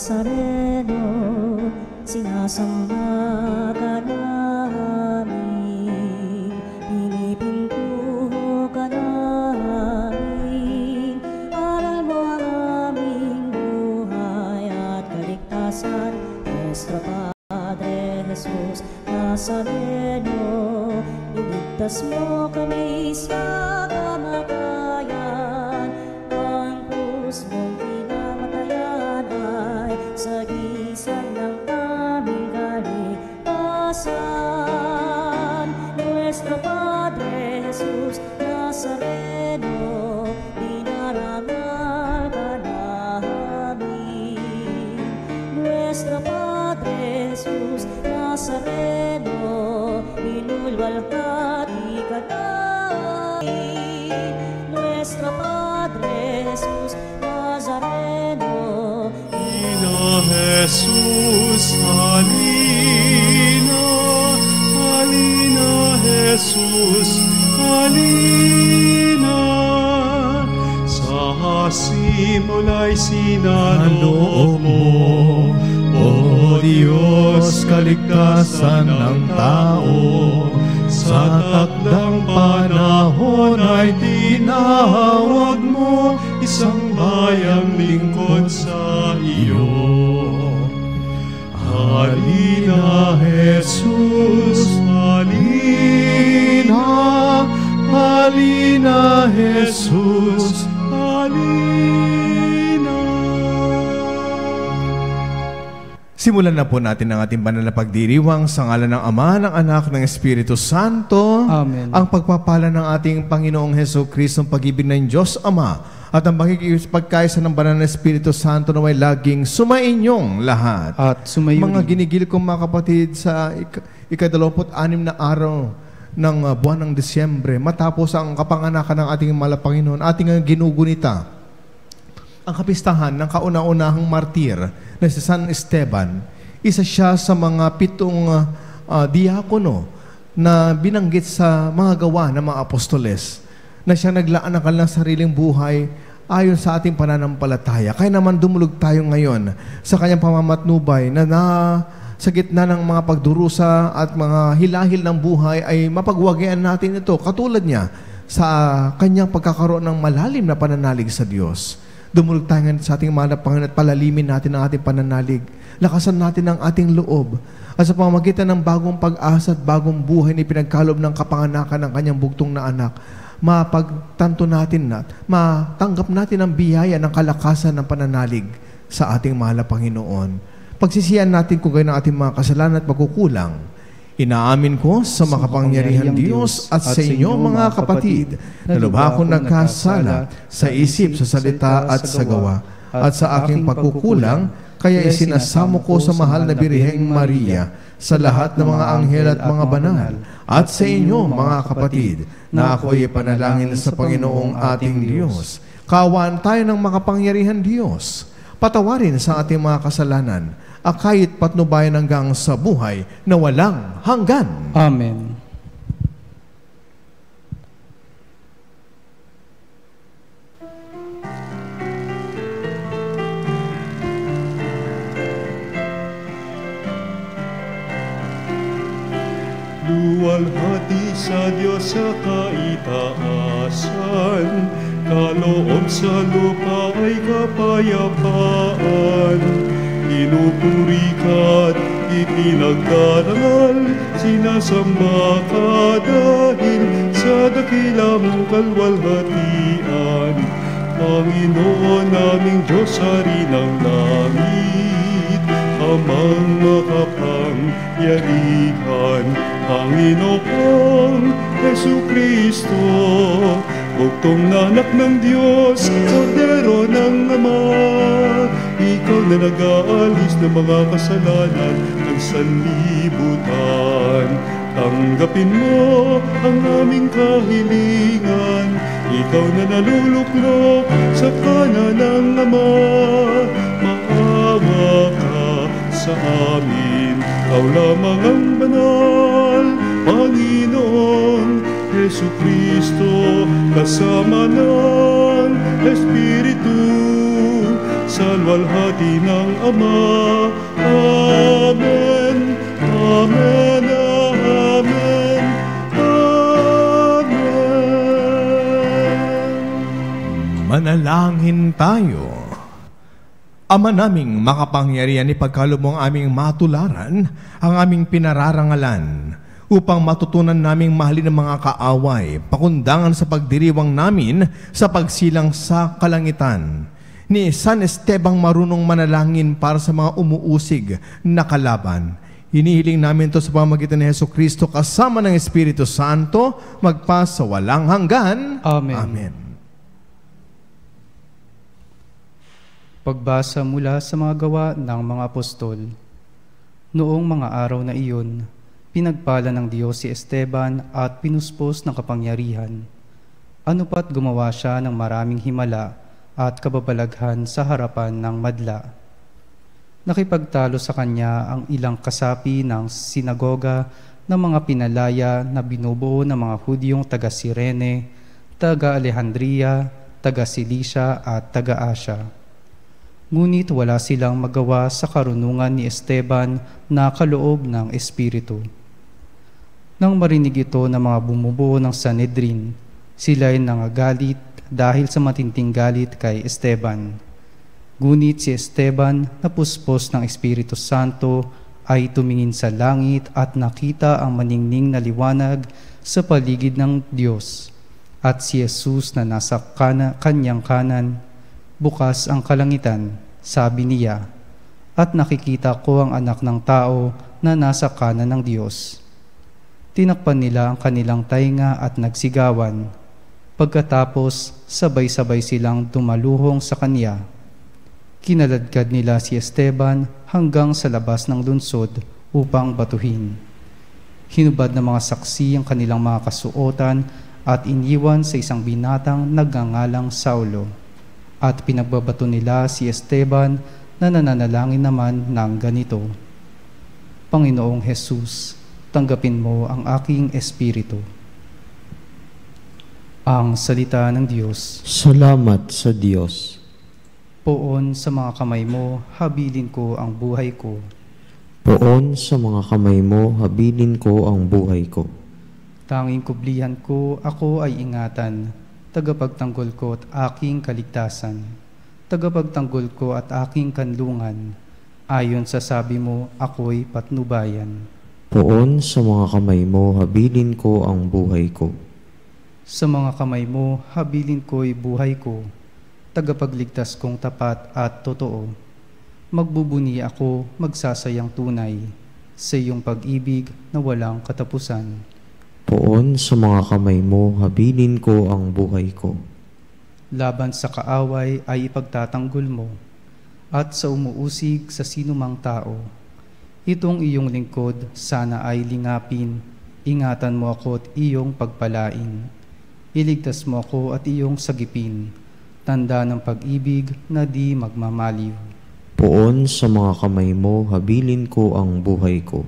Nazareno, sinasamba ka namin, pinipintuho ka namin, aral mo ang aming buhay at kaligtasan. Nuestro Padre Jesus Nazareno, iligtas mo kami sa kamatayan, ang krus mong pinamatayan ay sagisag ng aming kaligtasan. Nuestro Padre Jesus Nazareno, dinarangal ka namin. Nuestro Padre Jesus Nazareno, inulwalhati ka namin. Nuestro Padre Jesus Nazareno, Ina Jesus, halina, halina Jesus, halina. Sa simula'y sinaloob mo, O Diyos, kaligtasan ng tao. Sa takdang panahon ay tinawag mo isang bayang lingkod sa iyo. Halina, Jesus, halina, halina, Jesus, halina. Simulan na po natin ang ating banal na pagdiriwang sa ngalan ng Ama, ng Anak, ng Espiritu Santo. Amen. Ang pagpapala ng ating Panginoong Hesukristo, ang pag-ibig ng Diyos Ama, at ang pagkikaisa ng banal na Espiritu Santo na may laging sumainyong lahat. At sumayo Mga rin. ginigil kong mga kapatid, sa ika-26 na araw ng buwan ng Disyembre, matapos ang kapanganakan ng ating mahal na Panginoon, ating ginugunita ang kapistahan ng kauna-unahang martir na si San Esteban. Isa siya sa mga 7 diakono na binanggit sa mga gawa ng mga apostoles, na siya naglaan ng kanilang sariling buhay ayon sa ating pananampalataya. Kaya naman dumulog tayo ngayon sa kanyang pamamatnubay na sa gitna ng mga pagdurusa at mga hilahil ng buhay ay mapagwagayan natin ito. Katulad niya sa kanyang pagkakaroon ng malalim na pananalig sa Diyos. Dumulog tayo ngayon sa ating mahal na Panginoon at palalimin natin ang ating pananalig. Lakasan natin ang ating loob. At sa pamamagitan ng bagong pag-asa at bagong buhay na pinagkalob ng kapanganakan ng kanyang bugtong na anak, mapagtanto natin at matanggap natin ang biyaya ng kalakasan ng pananalig sa ating mahal na Panginoon. Pagsisiyan natin kung gayon ang ating mga kasalanan at pagkukulang. Inaamin ko sa makapangyarihang Diyos at sa inyo mga kapatid na lubha akong nagkasala sa isip, sa salita at sa gawa, at sa aking pagkukulang, kaya isinasamo ko sa mahal na Birheng Maria, sa lahat ng mga anghel at mga banal, at sa inyo mga kapatid, na ako'y ipanalangin sa Panginoong ating Diyos. Kaawaan tayo ng makapangyarihang Diyos. Patawarin sa ating mga kasalanan, kahit patnubayan hanggang sa buhay na walang hanggan. Amen. Luwalhati sa Diyos sa kaitaasan, kaloob sa lupa ay kapayapaan. Pinupuri ka't ipinagdarangal, sinasamba ka dahil sa dakila mong kalwalhatian. Panginoon naming Diyos, Hari ng langit, Amang makapangyarihan, Panginoong Hesukristo, bugtong na anak ng Diyos, kordero ng Ama. Ikaw na nag-aalis ng mga kasalanan ng sanlibutan. Tanggapin mo ang aming kahilingan. Ikaw na naluluklok sa kanan ng Ama. Maawa ka sa amin, ikaw lamang ang banal, Panginoon Hesukristo, kasama ng Espiritu, sa luwalhati ng Ama. Amen, Amen, Amen, Amen. Manalangin tayo. Ama naming makapangyarihan, ipagkaloob mo ang aming matularan, ang aming pinararangalan, upang matutunan naming mahalin ang mga kaaway, pakundangan sa pagdiriwang namin sa pagsilang sa kalangitan. Ni San Esteban marunong manalangin para sa mga umuusig na kalaban. Hinihiling namin ito sa pamamagitan ni Jesucristo kasama ng Espiritu Santo, magpa sa walang hanggan. Amen. Amen. Pagbasa mula sa mga gawa ng mga apostol. Noong mga araw na iyon, pinagpala ng Diyos si Esteban at pinuspos ng kapangyarihan. Ano pat gumawa siya ng maraming himala at kababalaghan sa harapan ng madla. Nakipagtalo sa kanya ang ilang kasapi ng sinagoga ng mga pinalaya na binubuo ng mga Hudyong taga Cirene, taga Alejandria, taga Cilicia at taga Asia. Ngunit wala silang magawa sa karunungan ni Esteban na kaloob ng Espiritu. Nang marinig ito ng mga bumubuo ng Sanhedrin, sila'y nangagalit dahil sa matinding galit kay Esteban. Ngunit si Esteban, napuspos ng Espiritu Santo, ay tumingin sa langit at nakita ang maningning na liwanag sa paligid ng Diyos. At si Jesus na nasa kanyang kanan, bukas ang kalangitan, sabi niya, at nakikita ko ang anak ng tao na nasa kanan ng Diyos. Tinakpan nila ang kanilang tainga at nagsigawan. Pagkatapos, sabay-sabay silang dumaluhong sa kanya. Kinaladkad nila si Esteban hanggang sa labas ng lungsod upang batuhin. Hinubad ng mga saksi ang kanilang mga kasuotan at iniwan sa isang binatang nagngangalang Saulo. At pinagbabato nila si Esteban na nananalangin naman ng ganito, Panginoong Jesus, tanggapin mo ang aking espiritu. Ang salita ng Diyos. Salamat sa Diyos. Poon sa mga kamay mo, habilin ko ang buhay ko. Poon sa mga kamay mo, habilin ko ang buhay ko. Tanging kublihan ko, ako ay ingatan, tagapagtanggol ko at aking kaligtasan, tagapagtanggol ko at aking kanlungan, ayon sa sabi mo, ako'y patnubayan. Poon sa mga kamay mo, habilin ko ang buhay ko. Sa mga kamay mo, habilin ko'y buhay ko, tagapagligtas kong tapat at totoo. Magbubuni ako, magsasayang tunay, sa iyong pag-ibig na walang katapusan. Poon sa mga kamay mo, habilin ko ang buhay ko. Laban sa kaaway ay ipagtatanggol mo, at sa umuusig sa sinumang tao. Itong iyong lingkod sana ay lingapin, ingatan mo ako at iyong pagpalain. Iligtas mo ako at iyong sagipin, tanda ng pag-ibig na di magmamaliw. Poon sa mga kamay mo, habilin ko ang buhay ko.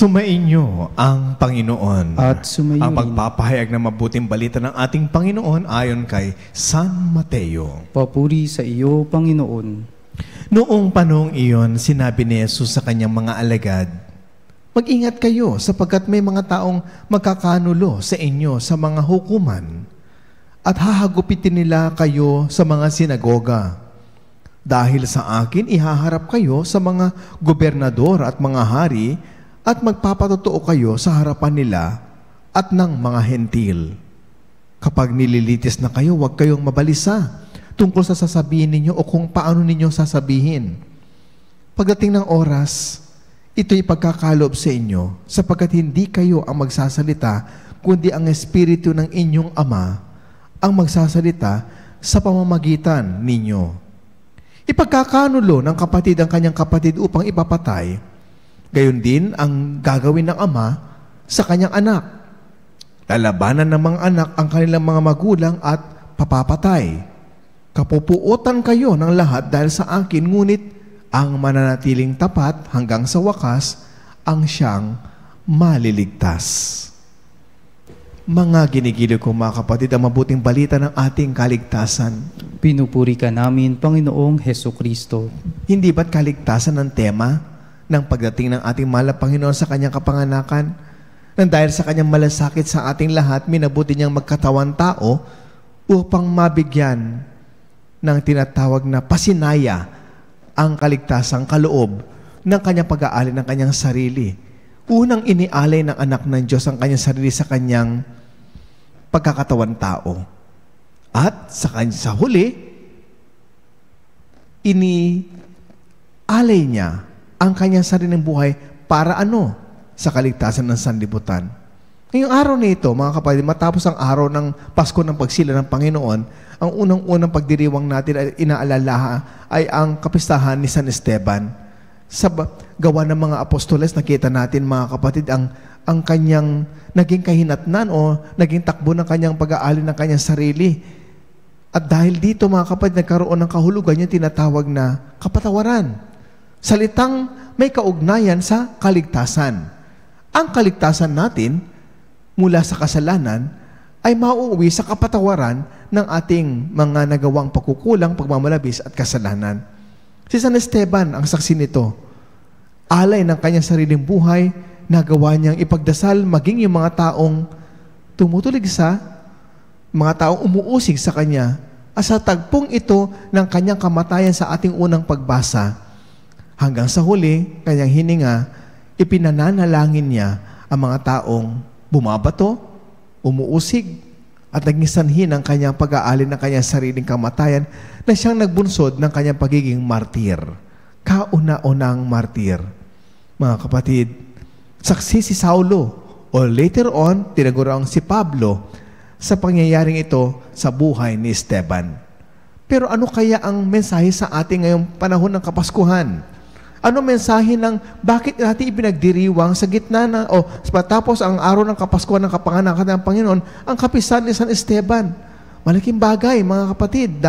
Sumainyo ang Panginoon. At sumainyo ang pagpapahayag ng mabuting balita ng ating Panginoon ayon kay San Mateo. Papuri sa iyo, Panginoon. Noong panahong iyon, sinabi ni Jesus sa kanyang mga alagad, Mag-ingat kayo sapagkat may mga taong magkakanulo sa inyo sa mga hukuman at hahagupitin nila kayo sa mga sinagoga. Dahil sa akin, ihaharap kayo sa mga gobernador at mga hari at magpapatotoo kayo sa harapan nila at ng mga hentil. Kapag nililitis na kayo, huwag kayong mabalisa tungkol sa sasabihin ninyo o kung paano ninyo sasabihin. Pagdating ng oras, ito'y pagkakalob sa inyo, sapagkat hindi kayo ang magsasalita, kundi ang Espiritu ng inyong Ama ang magsasalita sa pamamagitan ninyo. Ipagkakanulo ng kapatid ang kanyang kapatid upang ipapatay, gayon din ang gagawin ng ama sa kanyang anak. Lalabanan ng mga anak ang kanilang mga magulang at papapatay. Kapupuotan kayo ng lahat dahil sa akin, ngunit ang mananatiling tapat hanggang sa wakas ang siyang maliligtas. Mga ginigiliw kong mga kapatid, ang mabuting balita ng ating kaligtasan. Pinupuri ka namin, Panginoong Hesukristo. Hindi ba't kaligtasan ang tema ng pagdating ng ating mahal na Panginoon sa kanyang kapanganakan? Nang dahil sa kanyang malasakit sa ating lahat, minabuti niyang magkatawan tao upang mabigyan ng tinatawag na pasinaya ang kaligtasang kaloob ng kanyang pag-aali ng kanyang sarili. Unang inialay ng anak ng Diyos ang kanyang sarili sa kanyang pagkakatawan tao. At sa huli, inialay niya ang kanyang sariling buhay para ano? Sa kaligtasan ng sanlibutan. Ngayong araw na ito, mga kapatid, matapos ang araw ng Pasko ng Pagsila ng Panginoon, ang unang-unang pagdiriwang natin ay inaalalaha ay ang kapistahan ni San Esteban. Sa gawa ng mga apostoles, nakita natin, mga kapatid, ang kanyang naging kahinatnan o naging takbo ng kanyang pag-aali ng kanyang sarili. At dahil dito, mga kapatid, nagkaroon ng kahulugan yung tinatawag na kapatawaran. Salitang may kaugnayan sa kaligtasan. Ang kaligtasan natin mula sa kasalanan ay mauuwi sa kapatawaran ng ating mga nagawang pagkukulang, pagmamalabis at kasalanan. Si San Esteban ang saksi nito. Alay ng kanyang sariling buhay, nagawa niyang ipagdasal maging yung mga taong tumutulig sa, mga taong umuusig sa kanya, at sa tagpong ito ng kanyang kamatayan sa ating unang pagbasa. Hanggang sa huli, kanyang hininga, ipinananalangin niya ang mga taong bumabato, umuusig, at naging sanhi ng kanyang pag-aali ng kanyang sariling kamatayan na siyang nagbunsod ng kanyang pagiging martir. Kauna-unang martir. Mga kapatid, saksi si Saulo o later on, tinaguriang si Pablo sa pangyayaring ito sa buhay ni Esteban. Pero ano kaya ang mensahe sa ating ngayong panahon ng Kapaskuhan? Ano mensahe ng bakit natin ipinagdiriwang sa gitna na o patapos ang araw ng Kapaskuhan ng kapanganakan ng Panginoon ang kapistahan ni San Esteban? Malaking bagay, mga kapatid,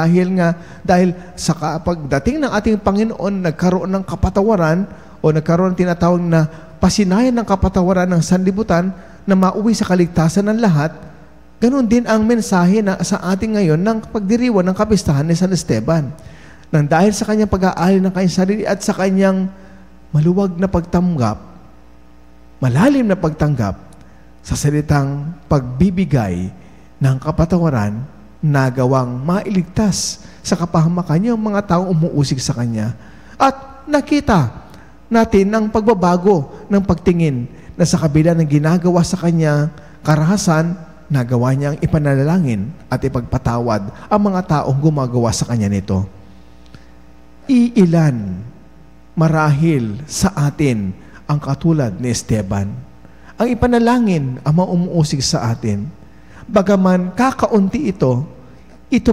dahil sa pagdating ng ating Panginoon nagkaroon ng kapatawaran o nagkaroon ng tinatawag na pasinayan ng kapatawaran ng sanlibutan na mauwi sa kaligtasan ng lahat. Ganon din ang mensahe na sa ating ngayon ng pagdiriwang ng kapistahan ni San Esteban. Nang dahil sa kanyang pag-aali ng kanyang sarili at sa kanyang maluwag na pagtanggap, malalim na pagtanggap sa salitang pagbibigay ng kapatawaran na gawang mailigtas sa kapahamakan yung mga taong umuusig sa kanya. At nakita natin ang pagbabago ng pagtingin na sa kabila ng ginagawa sa kanya karahasan, nagawa niyang ipanalangin at ipagpatawad ang mga taong gumagawa sa kanya nito. Iilan marahil sa atin ang katulad ni Esteban. Ang ipanalangin ang mga umuusig sa atin. Bagaman kakaunti ito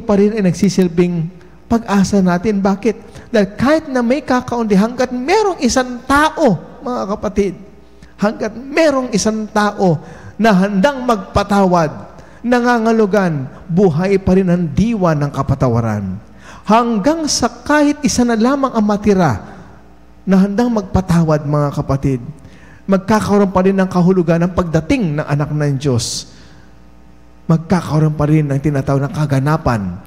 pa rin ay nagsisilbing pag-asa natin. Bakit? Dahil kahit na may kakaunti, hanggat merong isang tao, mga kapatid, hanggat merong isang tao na handang magpatawad, nangangalugan, buhay pa rin ang diwa ng kapatawaran. Hanggang sa kahit isa na lamang ang matira na handang magpatawad, mga kapatid, magkakaroon pa rin ng kahulugan ng pagdating ng anak ng Diyos. Magkakaroon pa rin ng tinatawag na kaganapan.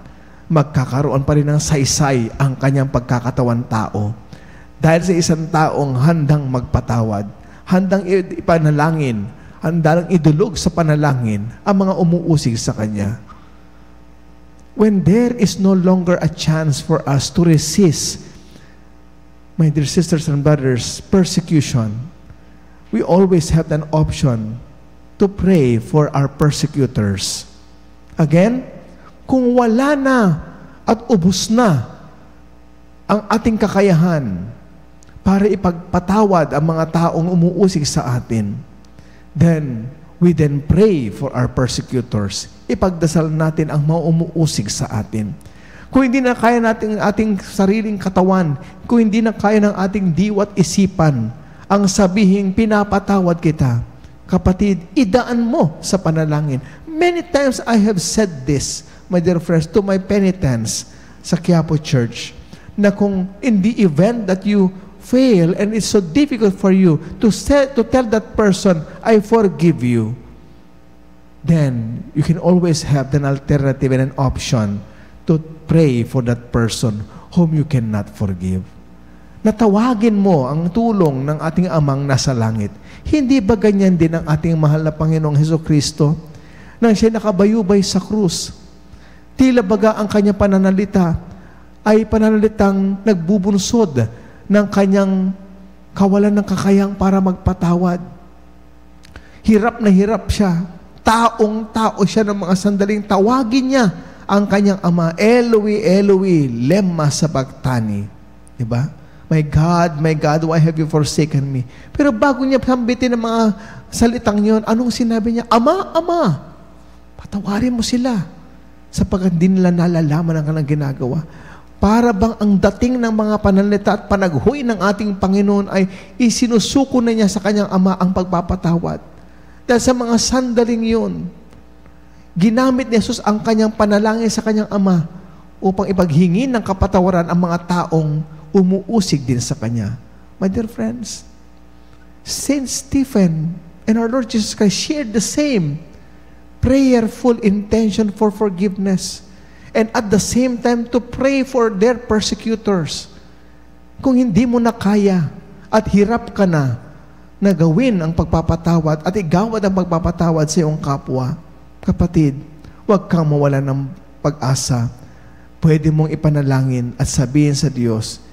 Magkakaroon pa rin ng saysay ang kanyang pagkakatawan tao. Dahil sa isang taong handang magpatawad, handang ipanalangin, handang idulog sa panalangin ang mga umuusig sa kanya. When there is no longer a chance for us to resist, my dear sisters and brothers, persecution, we always have an option to pray for our persecutors. Again, kung wala na at ubos na ang ating kakayahan para ipagpatawad ang mga taong umuusig sa atin. Then, we then pray for our persecutors. Ipagdasal natin ang mga umuusig sa atin. Kung hindi na kaya natin ating sariling katawan, kung hindi na kaya ng ating diwa't isipan, ang sabihing pinapatawad kita, kapatid, idaan mo sa panalangin. Many times I have said this, my dear friends, to my penitents sa Quiapo Church, na kung in the event that you fail and it's so difficult for you to tell that person, I forgive you, then you can always have an alternative and an option to pray for that person whom you cannot forgive. Natawagin mo ang tulong ng ating Amang nasa langit. Hindi ba ganyan din ang ating mahal na Panginoong Hesukristo nang siya nakabayubay sa krus? Tila baga ang kanyang pananalita ay pananalitang nagbubunsod ng kanyang kawalan ng kakayang para magpatawad. Hirap na hirap siya. Taong-tao siya ng mga sandaling tawagin niya ang kanyang Ama, Eloi, Eloi, lema sabachthani. Diba? My God, why have you forsaken me? Pero bago niya sambitin ang mga salitang yon, anong sinabi niya? Ama, Ama, patawarin mo sila sapagkat di nila nalalaman ang kanilang ginagawa. Para bang ang dating ng mga pananalita at panaghuy ng ating Panginoon ay isinusuko na niya sa kanyang Ama ang pagpapatawad. Dahil sa mga sandaling yun, ginamit ni Jesus ang kanyang panalangin sa kanyang Ama upang ipaghingi ng kapatawaran ang mga taong umuusig din sa kanya. My dear friends, Saint Stephen and our Lord Jesus Christ shared the same prayerful intention for forgiveness, and at the same time to pray for their persecutors. Kung hindi mo na kaya at hirap ka na gawin ang pagpapatawad at igawad ang pagpapatawad sa iyong kapwa, kapatid, huwag kang mawala ng pag-asa. Pwede mong ipanalangin at sabihin sa Diyos,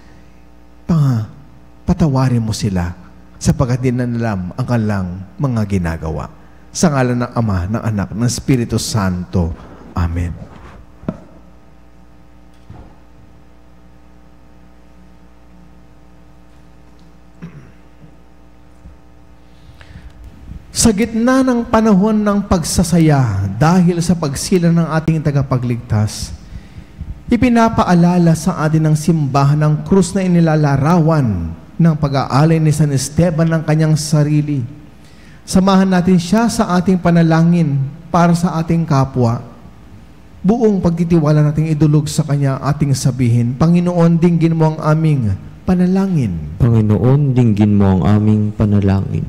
patawarin mo sila sapagkat di na alam ang kanilang mga ginagawa. Sa ngalan ng Ama, ng Anak, ng Espiritu Santo. Amen. Sa gitna ng panahon ng pagsasaya dahil sa pagsila ng ating tagapagligtas, ipinapaalala sa atin ng simbahan ng krus na inilalarawan ng pag-aalay ni San Esteban ng kanyang sarili. Samahan natin siya sa ating panalangin para sa ating kapwa. Buong pagtitiwala nating idulog sa kanya ating sabihin, Panginoon, dinggin mo ang aming panalangin. Panginoon, dinggin mo ang aming panalangin.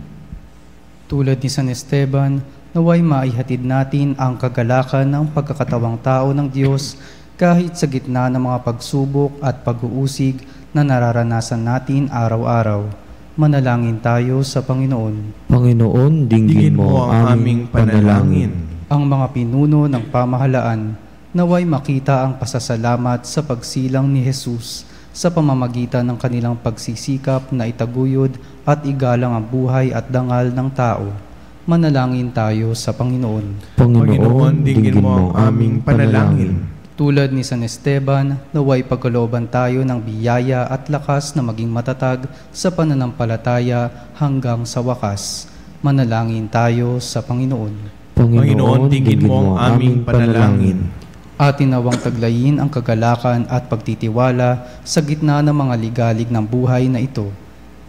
Tulad ni San Esteban, naway maihatid natin ang kagalakan ng pagkakatawang tao ng Diyos kahit sa gitna ng mga pagsubok at pag-uusig na nararanasan natin araw-araw. Manalangin tayo sa Panginoon. Panginoon, dinggin mo ang aming panalangin. Ang mga pinuno ng pamahalaan, naway makita ang pasasalamat sa pagsilang ni Jesus sa pamamagitan ng kanilang pagsisikap na itaguyod at igalang ang buhay at dangal ng tao. Manalangin tayo sa Panginoon. Panginoon, dinggin mo ang aming panalangin. Tulad ni San Esteban, naway pagkalooban tayo ng biyaya at lakas na maging matatag sa pananampalataya hanggang sa wakas. Manalangin tayo sa Panginoon. Panginoon, dinggin mo ang aming panalangin. Atin nawang taglayin ang kagalakan at pagtitiwala sa gitna ng mga ligalig ng buhay na ito.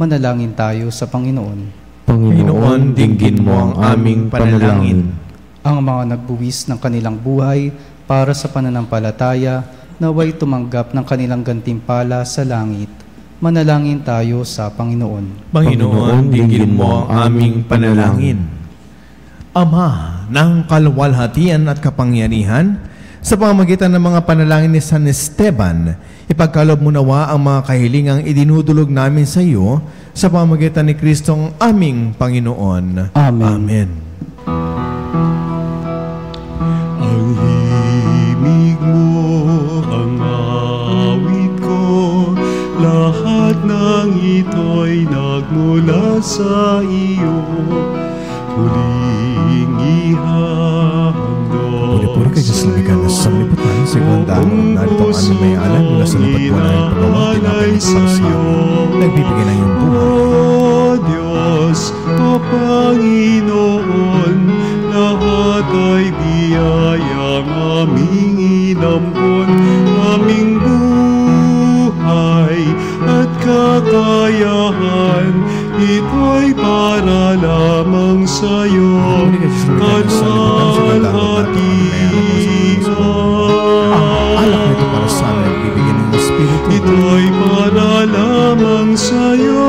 Manalangin tayo sa Panginoon. Panginoon, dinggin mo ang aming panalangin. Ang mga nagbuwis ng kanilang buhay para sa pananampalataya, naway tumanggap ng kanilang gantimpala sa langit. Manalangin tayo sa Panginoon. Panginoon, dinggin mo ang aming panalangin. Ama ng kaluwalhatian at kapangyarihan, sa pamamagitan ng mga panalangin ni San Esteban, ipagkaloob mo nawa ang mga kahilingang idinudulog namin sa iyo sa pamamagitan ni Kristong aming Panginoon. Amen. Amen. Ang himig mo, ang awit ko, lahat ng ito'y nagmula sa iyo. Huling ihandog Puri-puri kay Diyos na sa sanlibutan, sa sekundaro, narito ang aming may alam mula sa lapat po namin pagawa, tinapay sa nagbibigay ng iyong buhay. O Diyos, O Panginoon, lahat ay biyayang aming inampon, aming buhay at kakayahan, ito'y para lamang sa'yo, alak nito para sa amin, nagbibigay ng Espiritu. Ito'y para lamang sa'yo,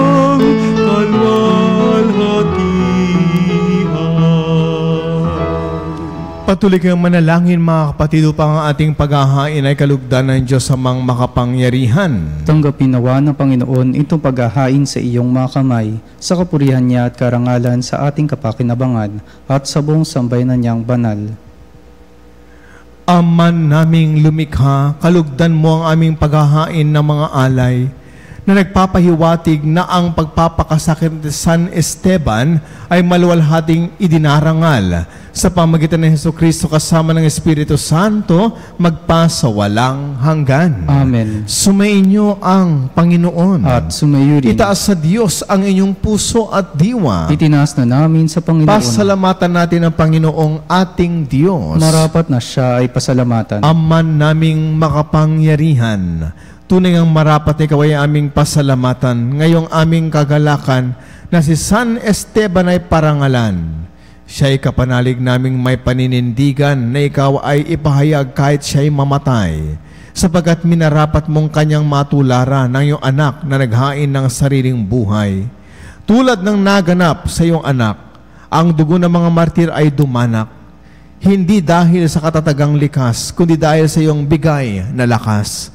Patuloy kayong manalangin mga kapatid upang ang ating paghahain ay kalugdan ng Diyos sa mga makapangyarihan. Tanggapin nawa ng Panginoon itong paghahain sa iyong mga kamay, sa kapurihan niya at karangalan sa ating kapakinabangan at sa buong sambayanan niyang banal. Aman naming lumikha, kalugdan mo ang aming paghahain ng mga alay na nagpapahiwatig na ang pagpapakasakit ni San Esteban ay maluwalhating idinarangal sa pamagitan ng Jesucristo kasama ng Espiritu Santo magpasawalang hanggan. Amen. Sumainyo ang Panginoon. At sumayo rin. Itaas sa Diyos ang inyong puso at diwa. Itinaas na namin sa Panginoon. Pasalamatan natin ang Panginoong ating Diyos. Marapat na siya ay pasalamatan. Aman naming makapangyarihan, tunay ang marapat ikaw ay aming pasalamatan ngayong aming kagalakan na si San Esteban ay parangalan. Siya ay kapanalig naming may paninindigan na ikaw ay ipahayag kahit siya ay mamatay, sapagkat minarapat mong kanyang matularan ng iyong anak na naghain ng sariling buhay. Tulad ng naganap sa iyong anak, ang dugo ng mga martir ay dumanak, hindi dahil sa katatagang likas, kundi dahil sa iyong bigay na lakas.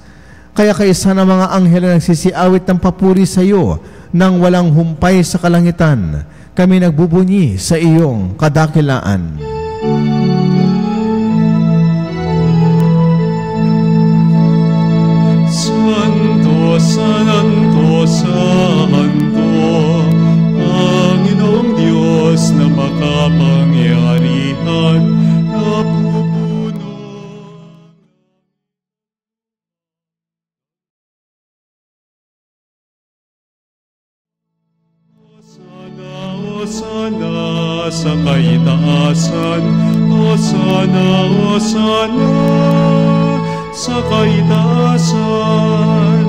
Kaya kaisa ng mga anghel na nagsisiawit ng papuri sa iyo nang walang humpay sa kalangitan, kami nagbubunyi sa iyong kadakilaan. Santo, Santo, Santo, Panginoong Diyos na makapangyarihan, napupuno. Hosana sa kaitaasan, Hosana, Hosana sa kaitaasan,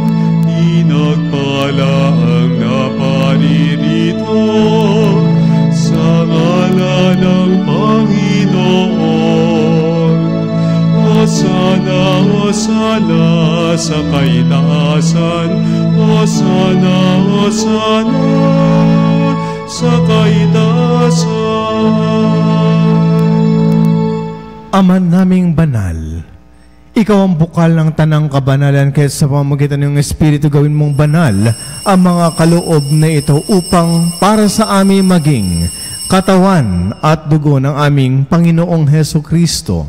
pinagpala ang naparirito sa ngalan ng Panginoon. Hosana, Hosana sa kaitaasan, Hosana, Hosana sa kaitaasan. Aman naming banal, ikaw ang bukal ng tanang kabanalan, kaya sa pamamagitan ng Espiritu gawin mong banal ang mga kaloob na ito upang para sa amin maging katawan at dugo ng aming Panginoong Hesukristo.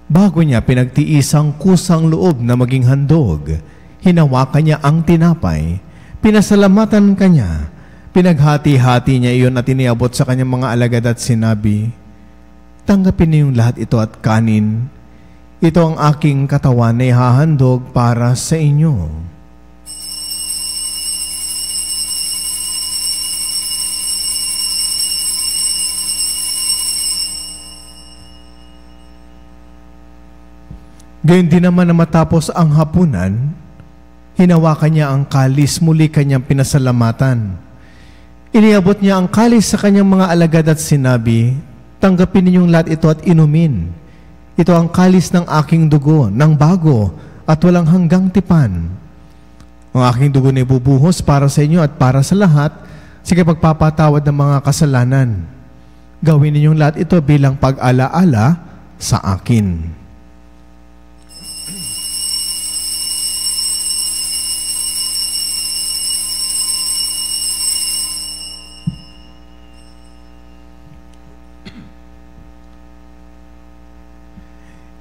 Bago niya pinagtiis ang kusang loob na maging handog, hinawakan niya ang tinapay, pinasalamatan kanya, pinaghati-hati niya iyon at iniabot sa kanyang mga alagad at sinabi, tanggapin niyong lahat ito at kanin. Ito ang aking katawan na ihahandog para sa inyo. Gayon din naman na matapos ang hapunan, hinawakan niya ang kalis, muli kanyang pinasalamatan. Iniabot niya ang kalis sa kanyang mga alagad at sinabi, tanggapin ninyong lahat ito at inumin. Ito ang kalis ng aking dugo, ng bago at walang hanggang tipan. Ang aking dugo na ibubuhos para sa inyo at para sa lahat sa pagpapatawad ng mga kasalanan. Gawin ninyong lahat ito bilang pag-alaala sa akin.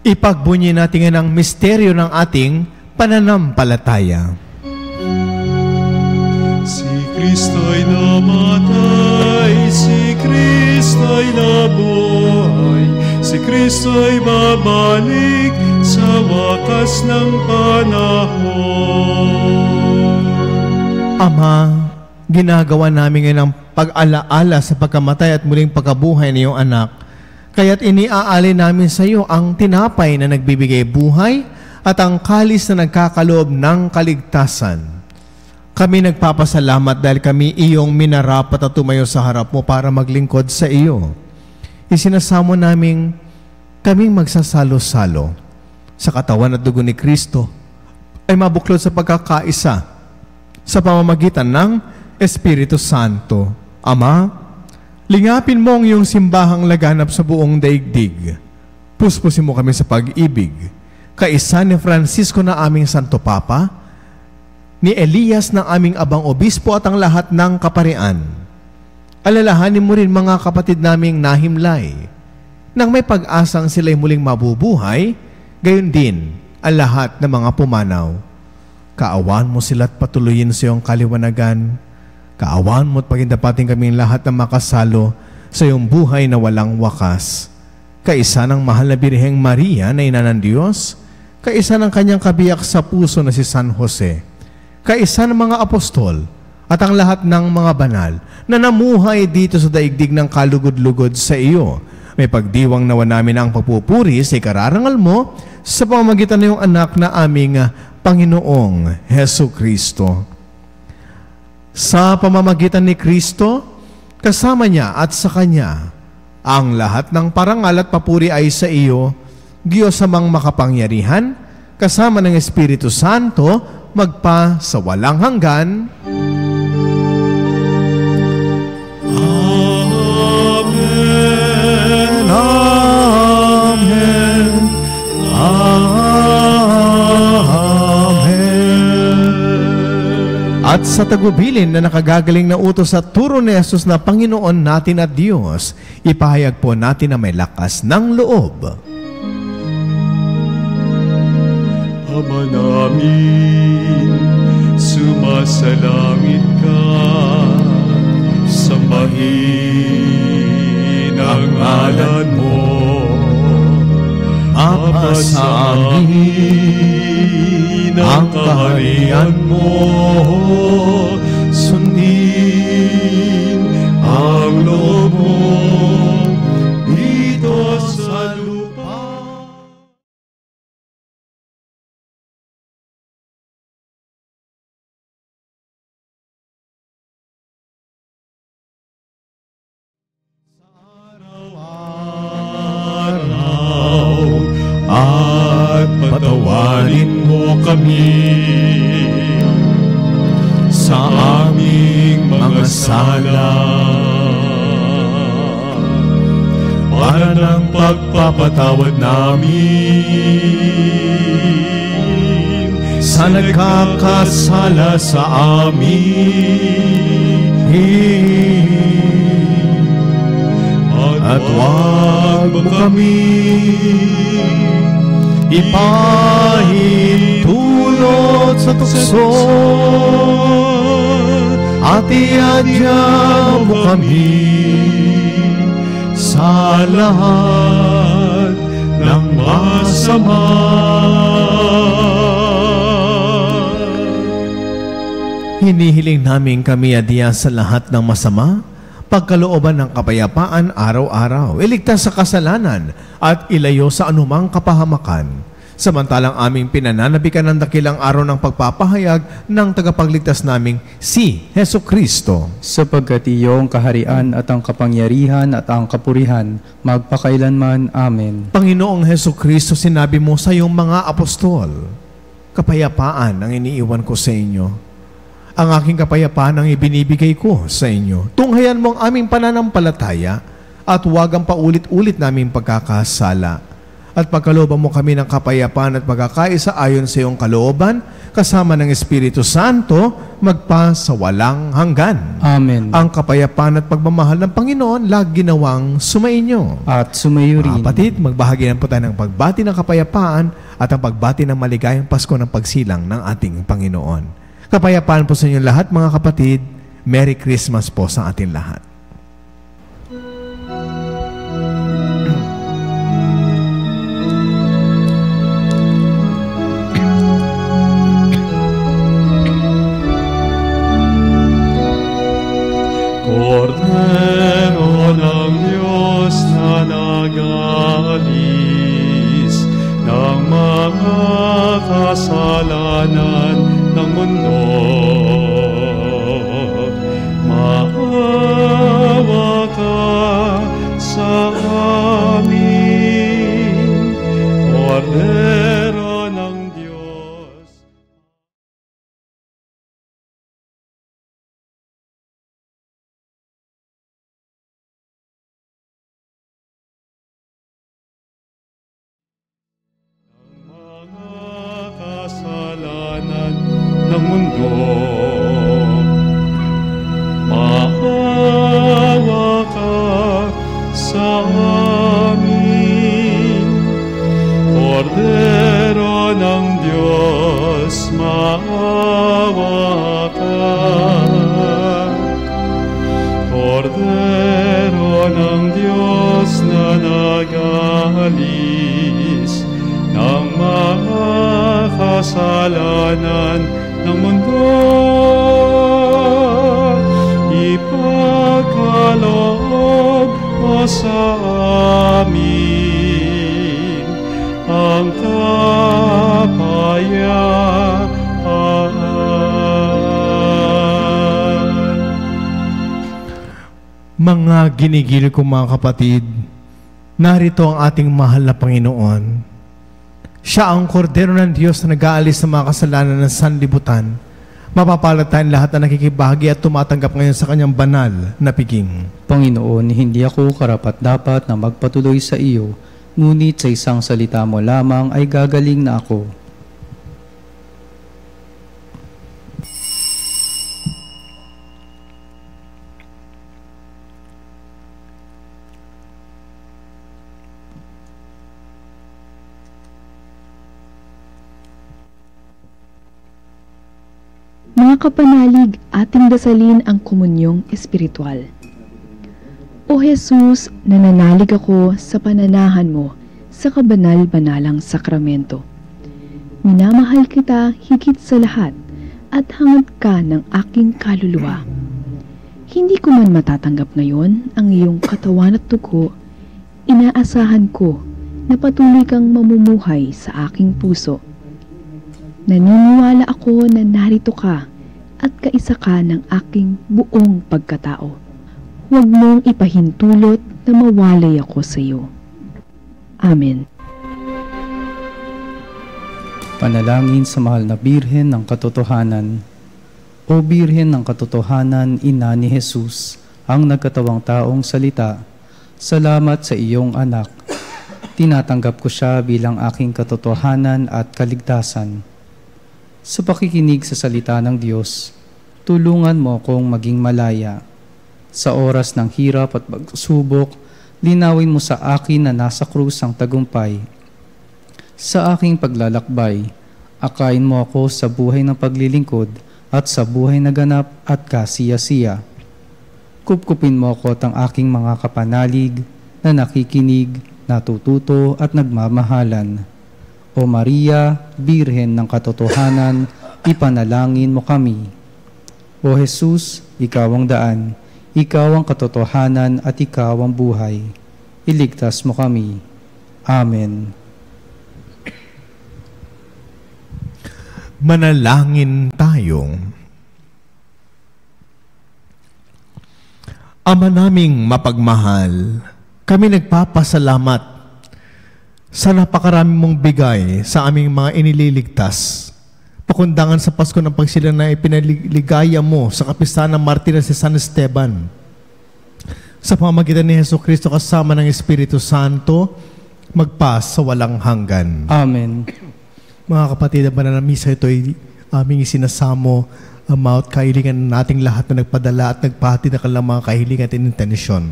Ipagbunyi natin ang misteryo ng ating pananampalataya. Si Kristo'y namatay, si Kristo'y nabuhay, si Kristo'y babalik sa wakas ng panahon. Ama, ginagawa namin ngayon ang pag-alaala sa pagkamatay at muling pagkabuhay ng iyong anak. Kaya't iniaalay namin sa iyo ang tinapay na nagbibigay buhay at ang kalis na nagkakaloob ng kaligtasan. Kami nagpapasalamat dahil kami iyong minarapat at tumayo sa harap mo para maglingkod sa iyo. Isinasamo namin kaming magsasalo-salo sa katawan at dugo ni Kristo ay mabuklod sa pagkakaisa sa pamamagitan ng Espiritu Santo. Ama, lingapin mo ang iyong simbahang laganap sa buong daigdig. Puspusin mo kami sa pag-ibig. Kaisa ni Francisco na aming Santo Papa, ni Elias ng aming Abang Obispo at ang lahat ng kaparian. Alalahanin mo rin mga kapatid naming nahimlay, nang may pag-asang sila'y muling mabubuhay, gayon din ang lahat ng mga pumanaw. Kaawaan mo sila't patuloyin sa iyong kaliwanagan. Kaawaan mo at pagindapating kaming lahat na makasalo sa iyong buhay na walang wakas. Kaisa ng mahal na Birheng Maria na ina ng Diyos, kaisa ng kanyang kabiyak sa puso na si San Jose, kaisa ng mga apostol at ang lahat ng mga banal na namuhay dito sa daigdig ng kalugod-lugod sa iyo. May pagdiwang nawa namin ang pagpupuri sa ikararangal mo sa pamamagitan ng iyong anak na aming Panginoong Hesu Kristo. Sa pamamagitan ni Kristo, kasama niya at sa Kanya, ang lahat ng parangal at papuri ay sa iyo, Diyos amang makapangyarihan, kasama ng Espiritu Santo, magpa sa walang hanggan. Amen. Amen. At sa tagubilin na nakagagaling na utos sa turo ni Jesus na Panginoon natin at Diyos, ipahayag po natin na may lakas ng loob. Ama namin, sumasalangit ka, sambahin ang ngalan mo. Mapasa amin ang kaharian mo, sundin ang loob mo dito sa lupa. At patawarin mo kami sa aming mga sala para ng pagpapatawad namin sa nagkakasala sa amin. At huwag mo kami ipahintulot sa tukso at iadya mo kami sa lahat ng masama. Hinihiling namin kami adya sa lahat ng masama, pagkalooban ng kapayapaan araw-araw, iligtas sa kasalanan at ilayo sa anumang kapahamakan. Samantalang aming pinananabikan ng dakilang araw ng pagpapahayag ng tagapagligtas naming si Hesu Kristo. Sapagkat iyong kaharian at ang kapangyarihan at ang kapurihan, magpakailanman. Amen. Panginoong Hesu Kristo, sinabi mo sa iyong mga apostol, kapayapaan ang iniiwan ko sa inyo. Ang aking kapayapaan ang ibinibigay ko sa inyo. Tunghayan mo ang aming pananampalataya at huwag ang paulit-ulit naming pagkakasala. At pagkalooban mo kami ng kapayapaan at pagkakaisa ayon sa iyong kalooban, kasama ng Espiritu Santo, magpa sa walang hanggan. Amen. Ang kapayapaan at pagmamahal ng Panginoon, lagi ginawang sumainyo. At sumayo rin. Kapatid, magbahagi po tayo ng pagbati ng kapayapaan at ang pagbati ng maligayang Pasko ng pagsilang ng ating Panginoon. Kapayapaan po sa inyo lahat, mga kapatid. Merry Christmas po sa ating lahat. linis ng mga kasalanan ng mundo. Ipagkaloob mo sa amin ang kapayapaan. Mga ginigil kong mga kapatid, narito ang ating mahal na Panginoon. Siya ang kordero ng Diyos na nag-aalis sa mga kasalanan ng sanlibutan. Mapapalad tayong lahat na nakikibahagi at tumatanggap ngayon sa kanyang banal na piging. Panginoon, hindi ako karapat-dapat na magpatuloy sa iyo, ngunit sa isang salita mo lamang ay gagaling na ako. Mga kapanalig, ating dasalin ang komunyong espiritual. O Jesus, nananalig ako sa pananahan mo sa kabanal-banalang sakramento. Minamahal kita higit sa lahat at hangad ka ng aking kaluluwa. Hindi ko man matatanggap ngayon ang iyong katawan at dugo, inaasahan ko na patuloy kang mamumuhay sa aking puso. Naniniwala ako na narito ka at kaisa ka ng aking buong pagkatao. Huwag mong ipahintulot na mawalay ako sa iyo. Amen. Panalangin sa mahal na Birhen ng Katotohanan. O Birhen ng Katotohanan, Ina ni Jesus, ang nagkatawang taong salita, salamat sa iyong anak. Tinatanggap ko siya bilang aking katotohanan at kaligtasan. Sa pakikinig sa salita ng Diyos, tulungan mo akong maging malaya. Sa oras ng hirap at pagsubok, linawin mo sa akin na nasa krus ang tagumpay. Sa aking paglalakbay, akayin mo ako sa buhay ng paglilingkod at sa buhay na ganap at kasiya-siya. Kupkupin mo ako at ang aking mga kapanalig na nakikinig, natututo at nagmamahalan. O Maria, Birhen ng Katotohanan, ipanalangin mo kami. O Jesus, ikaw ang daan, ikaw ang katotohanan at ikaw ang buhay. Iligtas mo kami. Amen. Manalangin tayo. Ama naming mapagmahal, kami nagpapasalamat sa napakarami mong bigay sa aming mga inililigtas. Pakundangan sa Pasko ng Pagsila na ipinaligaya mo sa kapistahan ng martir si San Esteban. Sa pamamagitan ni Jesucristo kasama ng Espiritu Santo, magpas sa walang hanggan. Amen. Mga kapatid, ang banal na misa ito ay aming isinasamo ang mga kahilingan nating lahat na nagpadala at nagpahati ng kanilang mga kahilingan at intensyon.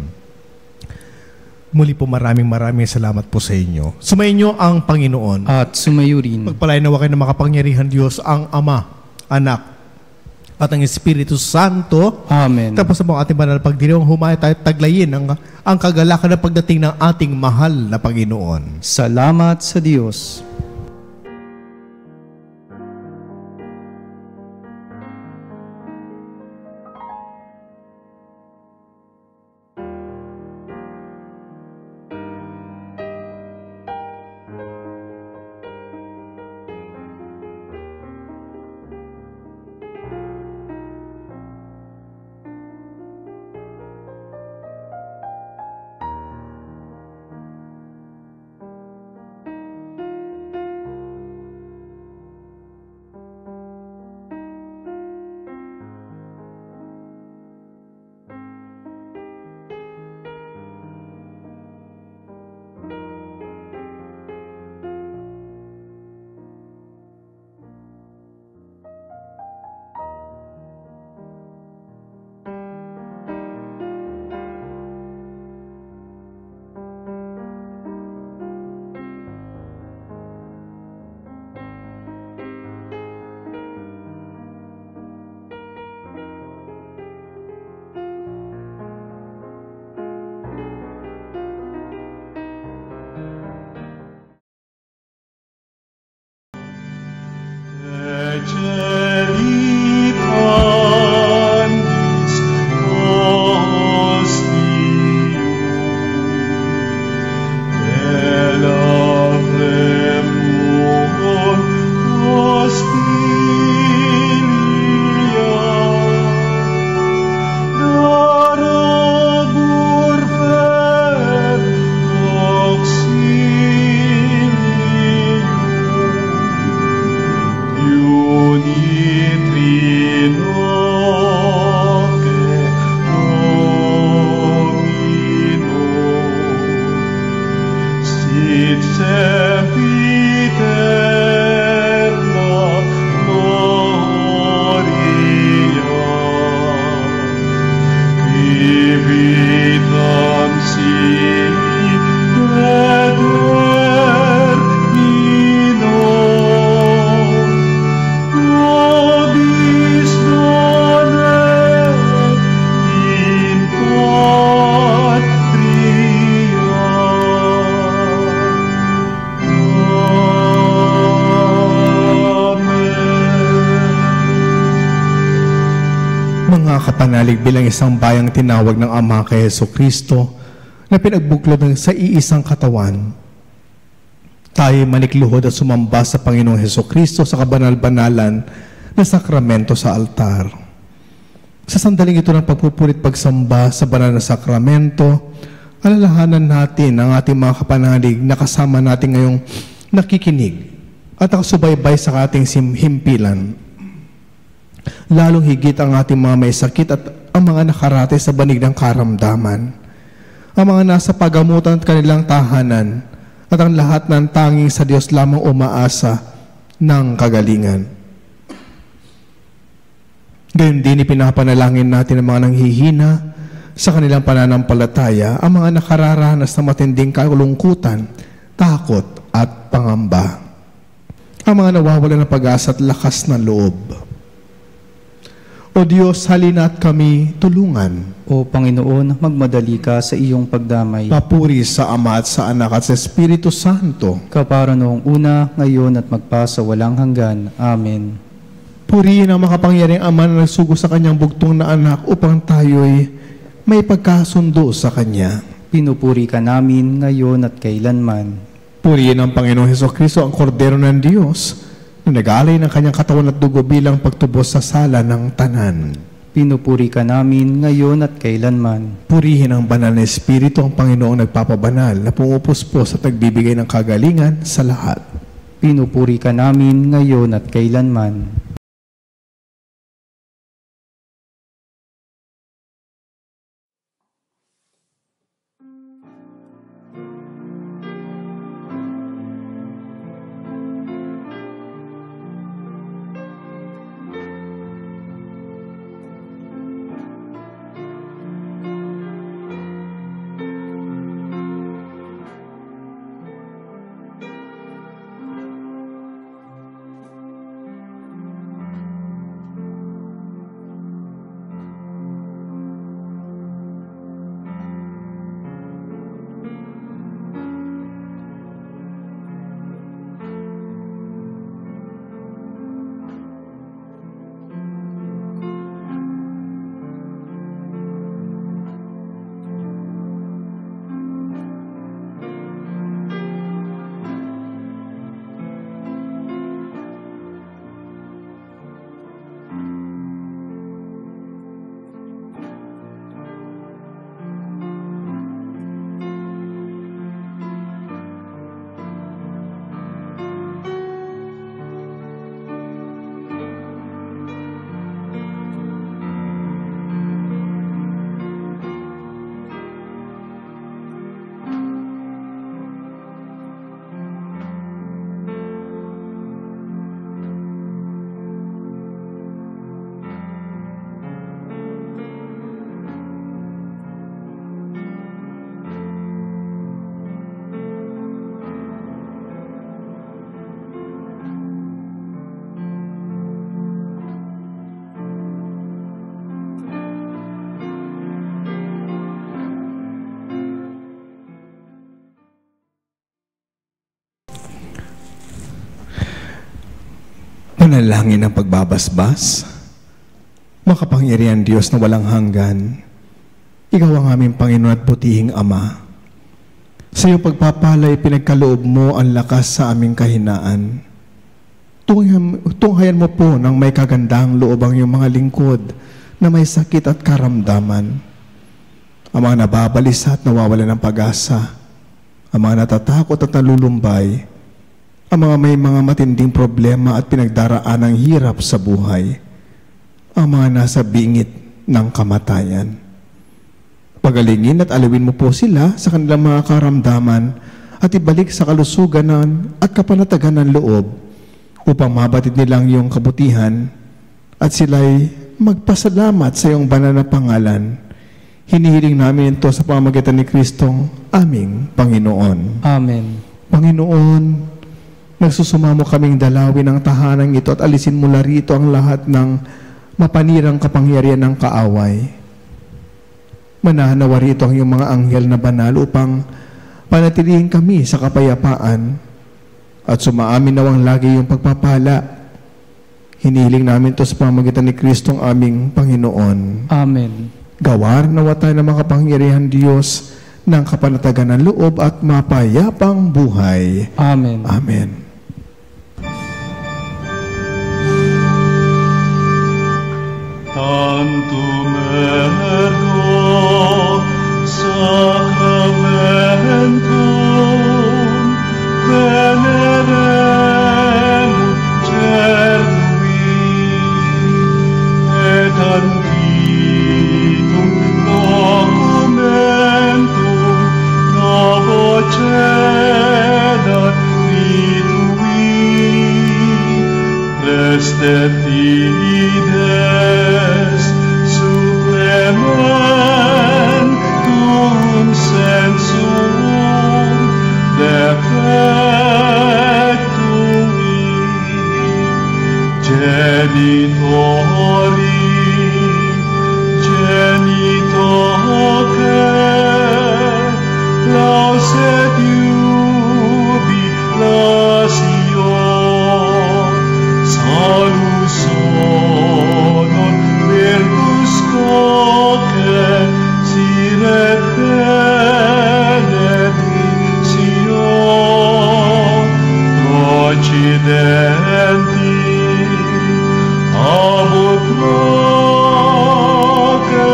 Muli po maraming salamat po sa inyo. Sumainyo ang Panginoon. At sumayo rin. Pagpalain nawa kayo ng makapangyarihan Diyos, ang Ama, Anak, at ang Espiritu Santo. Amen. Tapos sa mga ating banal pagdiriwang, humaya tayo taglayin ang kagalakan na pagdating ng ating mahal na Panginoon. Salamat sa Diyos. Celitanis ostium, Elavremur hostilia, darabur fer auxilium, unitrinoque Domino, sit sempiterna gloria, vitam sibi determino, nobis donet in patria. Mga kapanalig, bilang isang bayang tinawag ng Ama kay Jesucristo na pinagbuklod ng sa iisang katawan, tayo manikluhod at sumamba sa Panginoong Jesucristo sa kabanal-banalan na sakramento sa altar. Sa sandaling ito ng pagpupulit pagsamba sa banal na sakramento, alalahanan natin ang ating mga kapanalig na kasama natin ngayong nakikinig at nakasubaybay sa ating himpilan. Lalong higit ang ating mga may sakit at ang mga nakarate sa banig ng karamdaman, ang mga nasa pagamutan at kanilang tahanan, at ang lahat ng tanging sa Diyos lamang umaasa ng kagalingan. Gayon din ipinapanalangin natin ang mga nanghihina sa kanilang pananampalataya, ang mga nakararanas ng matinding kalungkutan, takot at pangamba, ang mga nawawalan ng pag-asa at lakas ng loob. O Diyos, halina at kami tulungan. O Panginoon, magmadali ka sa iyong pagdamay. Papuri sa Ama at sa Anak at sa Espiritu Santo. Kapara noong una, ngayon at magpasa walang hanggan. Amen. Purihin ang makapangyariang Ama na nagsugo sa kanyang bugtong na anak upang tayo'y may pagkasundo sa Kanya. Pinupuri ka namin ngayon at kailanman. Purihin ang Panginoong Hesukristo, ang Kordero ng Diyos, na nag-alay ng kanyang katawan at dugo bilang pagtubos sa sala ng tanan. Pinupuri ka namin ngayon at kailanman. Purihin ang banal na Espiritu, ang Panginoong nagpapabanal na pumupuspos at nagbibigay ng kagalingan sa lahat. Pinupuri ka namin ngayon at kailanman. Manalangin ng pagbabasbas. Makapangyarihan Diyos na walang hanggan, Ikaw ang aming Panginoon at butihing Ama. Sa iyong pagpapalay, pinagkaloob mo ang lakas sa aming kahinaan. Tunghayan mo po ng may kagandang loob ang iyong mga lingkod na may sakit at karamdaman. Ang mga nababalisa at nawawalan ng pag-asa, ang mga natatakot at nalulumbay, ang mga may mga matinding problema at pinagdaraan ng hirap sa buhay, ang mga nasa bingit ng kamatayan. Pagalingin at alawin mo po sila sa kanilang mga karamdaman at ibalik sa kalusugan at kapanatagan ng loob upang mabatid nilang iyong kabutihan at sila'y magpasalamat sa iyong banal na pangalan. Hinihiling namin ito sa pamamagitan ni Kristong aming Panginoon. Amen. Panginoon, nagsusumamo kaming dalawin ang tahanang ito at alisin mula rito ang lahat ng mapanirang kapangyarihan ng kaaway. Mananawa rito ang iyong mga anghel na banal upang panatilihin kami sa kapayapaan at sumaamin nawang lagi iyong pagpapala. Hinihiling namin ito sa pamamagitan ni Kristong aming Panginoon. Amen. Gawar nawa tayo ng makapangyarihan Diyos ng kapanatagan ng loob at mapayapang buhay. Amen. Amen. Tantum ergo sacramentum veneremur cernui et antitum documentum novo cedat vitui restet fides supplementum sensum defectumi genitori genitoque lauset jubilatio salus honor virtus coque siret benedictio procidenti abut proque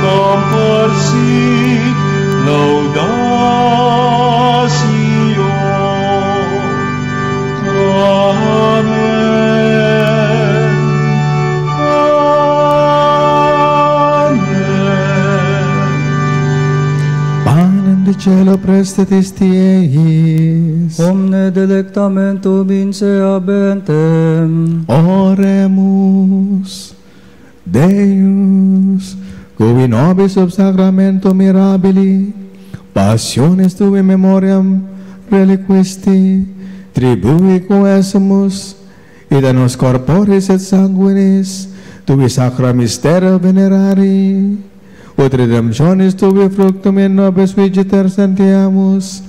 comporsit laudatio. Amen. Panem de cielo prestetis tieis. Omne delectamentum inseabentem. Oremus. Deus, cui nobis sub sacramento mirabili, passiones tui memoriam reliquisti, tribui coesumus, et a nos corporis et sanguinis, tui sacra mystera venerari, ut redemptionis tui fructum in nobis vigiter sentiamus,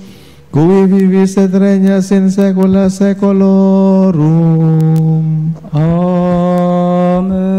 cui vivis et regnas in saecula saeculorum. Amen.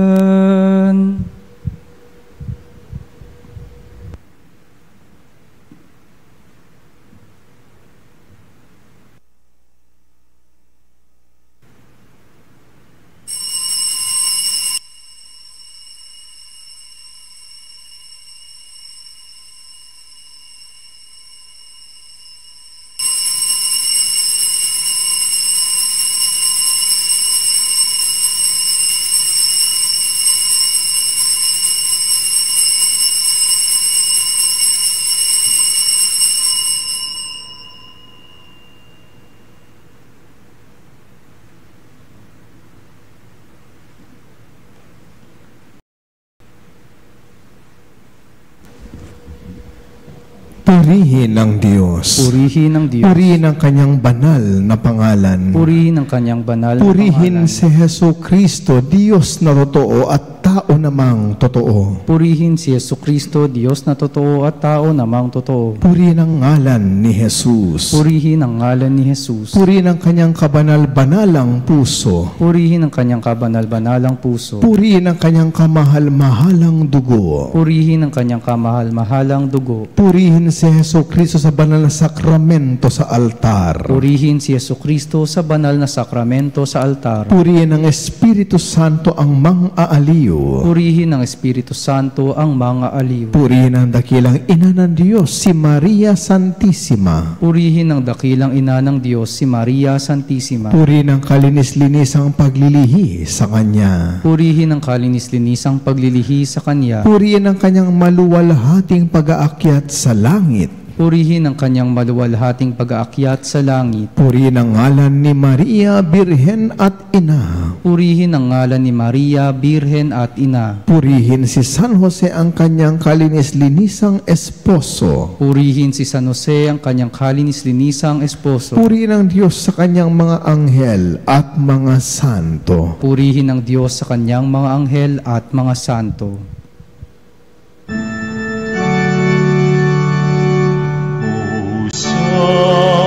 Purihin ang Diyos. Purihin ang Diyos. Purihin ang kanyang banal na pangalan. Purihin ang kanyang banal na Purihin pangalan. si Heso Kristo, Diyos na totoo at tao namang totoo. Purihin si Yesu Kristo, Diyos na totoo at tao namang totoo. Purihin ang ngalan ni Jesus. Purihin ang ngalan ni Jesus. Purihin ang kanyang kabanal-banalang puso. Purihin ang kanyang kabanal-banalang puso. Purihin ang kanyang kamahal-mahalang dugo. Purihin ang kanyang kamahal-mahalang dugo. Purihin si Heso Kristo sa banal na sakramento sa altar. Purihin si Yesu Kristo sa banal na sakramento sa altar. Purihin ang Espiritu Santo ang mang-aaliw. Purihin ng Espiritu Santo ang mga aliw. Purihin ang dakilang ina ng Diyos, si Maria Santissima. Purihin ang dakilang ina ng Diyos, si Maria Santissima. Purihin ang kalinis-linisang paglilihi sa Kanya. Purihin ang kalinis-linisang paglilihi sa Kanya. Purihin ang Kanyang maluwalhating pag-aakyat sa langit. Purihin ang kanyang maluwalhating pag-aakyat sa langit. Purihin ang ngalan ni Maria, Birhen at Ina. Purihin ang ngalan ni Maria, Birhen at Ina. Purihin si San Jose ang kanyang kalinis-linisang esposo. Purihin si San Jose ang kanyang kalinis-linisang esposo. Purihin ang Diyos sa kanyang mga anghel at mga santo. Purihin ang Diyos sa kanyang mga anghel at mga santo.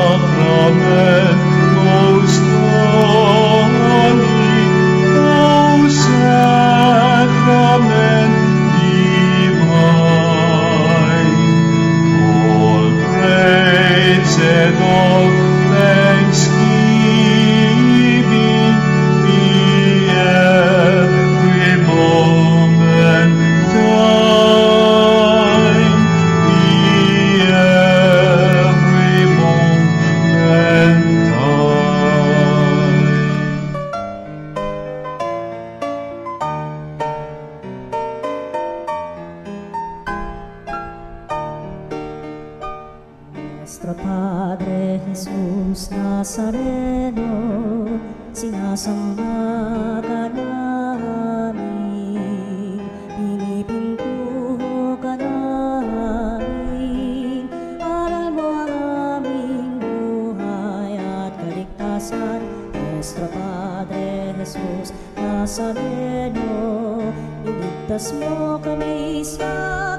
Sacrament most holy, O Sacrament divine, all praise and all thanksgiving be every moment thine, be every moment thine. Nuestro Padre Jesus Nazareno, sinasamba ka namin, pinipintuho ka namin, aral mo ang aming buhay at kaligtasan. Nuestro Padre Jesus Nazareno, iligtas mo kami sa